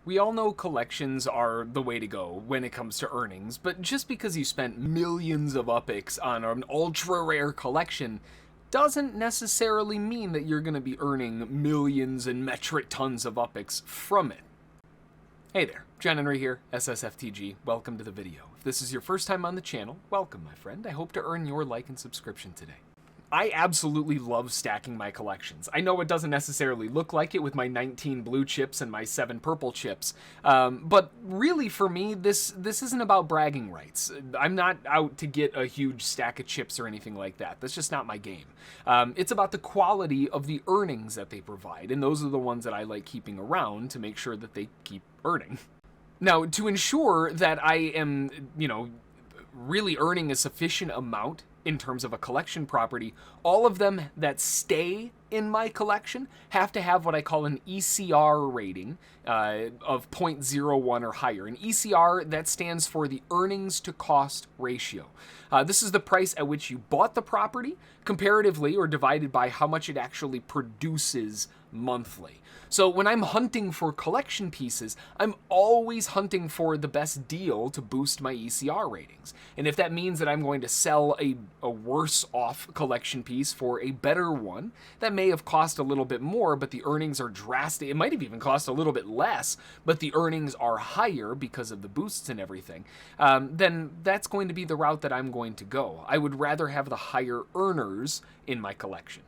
We all know collections are the way to go when it comes to earnings, but just because you spent millions of UPIX on an ultra rare collection doesn't necessarily mean that you're going to be earning millions and metric tons of UPIX from it. Hey there, John Henry here, ssftg. Welcome to the video. If this is your first time on the channel, welcome my friend. I hope to earn your like and subscription today. I absolutely love stacking my collections. I know it doesn't necessarily look like it with my 19 blue chips and my 7 purple chips, but really for me, this isn't about bragging rights. I'm not out to get a huge stack of chips or anything like that. That's just not my game. It's about the quality of the earnings that they provide, and those are the ones that I like keeping around to make sure that they keep earning. Now, to ensure that I am, really earning a sufficient amount in terms of a collection property, all of them that stay in my collection have to have what I call an ECR rating of 0.01 or higher. An ECR, that stands for the earnings to cost ratio. This is the price at which you bought the property comparatively or divided by how much it actually produces monthly. So when I'm hunting for collection pieces, I'm always hunting for the best deal to boost my ECR ratings. And if that means that I'm going to sell a worse off collection piece for a better one, that may have cost a little bit more, but the earnings are drastic. It might have even cost a little bit less, but the earnings are higher because of the boosts and everything, then that's going to be the route that I'm going to go. I would rather have the higher earners in my collection.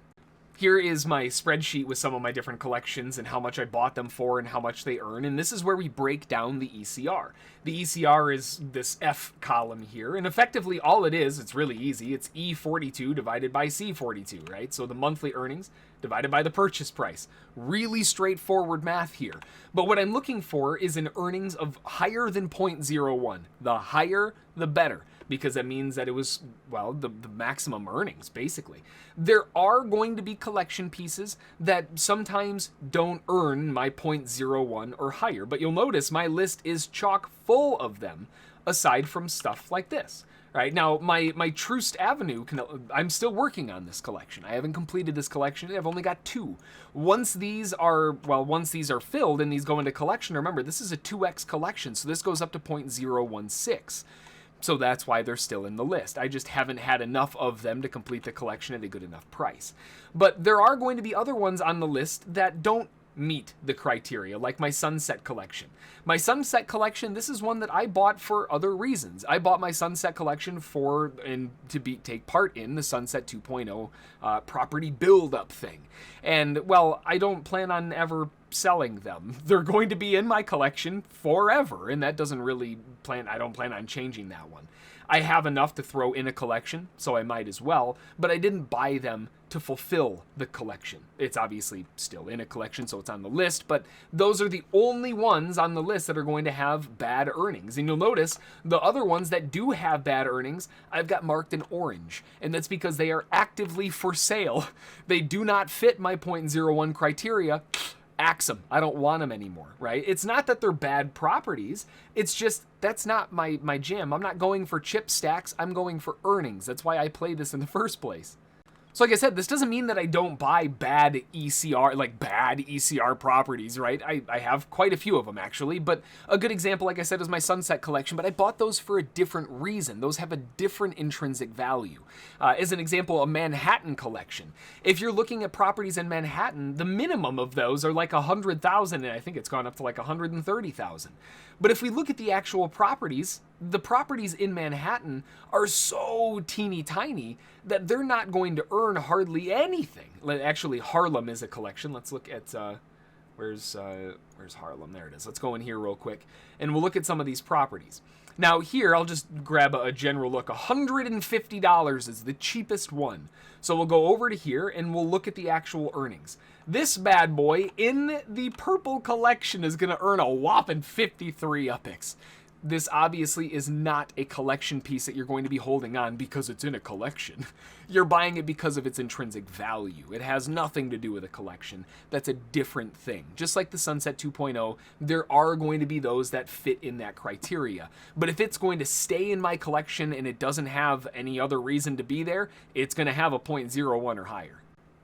Here is my spreadsheet with some of my different collections and how much I bought them for and how much they earn, and this is where we break down the ECR. The ECR is this F column here, and effectively all it is, it's really easy, it's E42 divided by C42, right? So the monthly earnings divided by the purchase price. Really straightforward math here. But what I'm looking for is an earnings of higher than 0.01. The higher, the better, because that means that it was, well, the maximum earnings, basically. There are going to be collection pieces that sometimes don't earn my 0.01 or higher, but you'll notice my list is chock full of them, aside from stuff like this. Right now, my Troost Avenue, I'm still working on this collection. I haven't completed this collection. I've only got 2. Once these are filled and these go into collection, remember, this is a 2x collection, so this goes up to 0.016. So that's why they're still in the list. I just haven't had enough of them to complete the collection at a good enough price. But there are going to be other ones on the list that don't meet the criteria, like my Sunset collection. My Sunset collection, this is one that I bought for other reasons. I bought my Sunset collection take part in the Sunset 2.0 property build-up thing. And, well, I don't plan on ever selling them. They're going to be in my collection forever, and that doesn't really I don't plan on changing that one. I have enough to throw in a collection, so I might as well, but I didn't buy them to fulfill the collection. It's obviously still in a collection, so it's on the list, but those are the only ones on the list that are going to have bad earnings. And you'll notice the other ones that do have bad earnings, I've got marked in orange, and that's because they are actively for sale. They do not fit my 0.01 criteria. Axe them. I don't want them anymore, right? It's not that they're bad properties. It's just that's not my jam. I'm not going for chip stacks. I'm going for earnings. That's why I play this in the first place. So like I said, this doesn't mean that I don't buy bad ECR properties, right? I have quite a few of them, actually, but a good example, like I said, is my Sunset collection, but I bought those for a different reason. Those have a different intrinsic value. As an example, a Manhattan collection. If you're looking at properties in Manhattan, the minimum of those are like 100,000, and I think it's gone up to like 130,000. But if we look at the actual properties, the properties in Manhattan are so teeny tiny that they're not going to earn hardly anything. Actually, Harlem is a collection. Let's look at, where's Harlem? There it is. Let's go in here real quick, and we'll look at some of these properties. Now here, I'll just grab a general look. $150 is the cheapest one. So we'll go over to here, and we'll look at the actual earnings. This bad boy in the purple collection is going to earn a whopping 53 UPIX. This obviously is not a collection piece that you're going to be holding on because it's in a collection. You're buying it because of its intrinsic value. It has nothing to do with a collection. That's a different thing. Just like the Sunset 2.0, there are going to be those that fit in that criteria. But if it's going to stay in my collection and it doesn't have any other reason to be there, it's going to have a 0.01 or higher.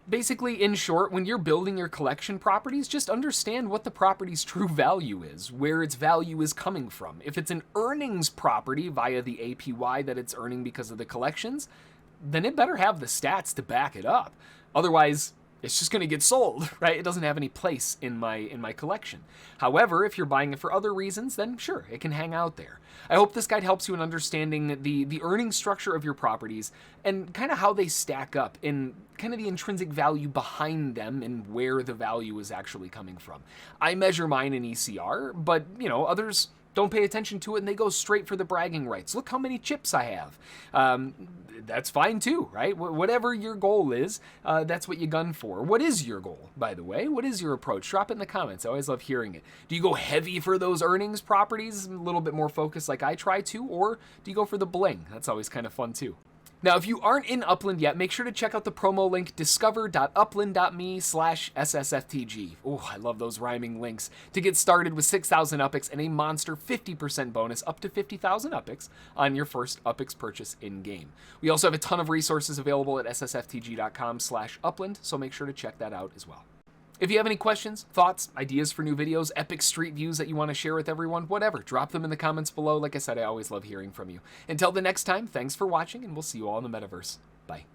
Basically, in short, when you're building your collection properties, just understand what the property's true value is, where its value is coming from. If it's an earnings property via the APY that it's earning because of the collections, then it better have the stats to back it up. Otherwise, it's just going to get sold, right? It doesn't have any place in my collection. However, if you're buying it for other reasons, then sure, it can hang out there. I hope this guide helps you in understanding the earning structure of your properties and kind of how they stack up in kind of the intrinsic value behind them and where the value is actually coming from. I measure mine in ECR, but others don't pay attention to it and they go straight for the bragging rights. Look how many chips I have. That's fine too, right? Whatever your goal is, that's what you gun for. What is your goal, by the way? What is your approach? Drop it in the comments. I always love hearing it. Do you go heavy for those earnings properties, a little bit more focused like I try to, or do you go for the bling? That's always kind of fun too. Now, if you aren't in Upland yet, make sure to check out the promo link discover.upland.me/ssftg. Oh, I love those rhyming links to get started with 6,000 UPIX and a monster 50% bonus up to 50,000 UPIX on your first UPIX purchase in-game. We also have a ton of resources available at ssftg.com/upland, so make sure to check that out as well. If you have any questions, thoughts, ideas for new videos, epic street views that you want to share with everyone, whatever, drop them in the comments below. Like I said, I always love hearing from you. Until the next time, thanks for watching, and we'll see you all in the metaverse. Bye.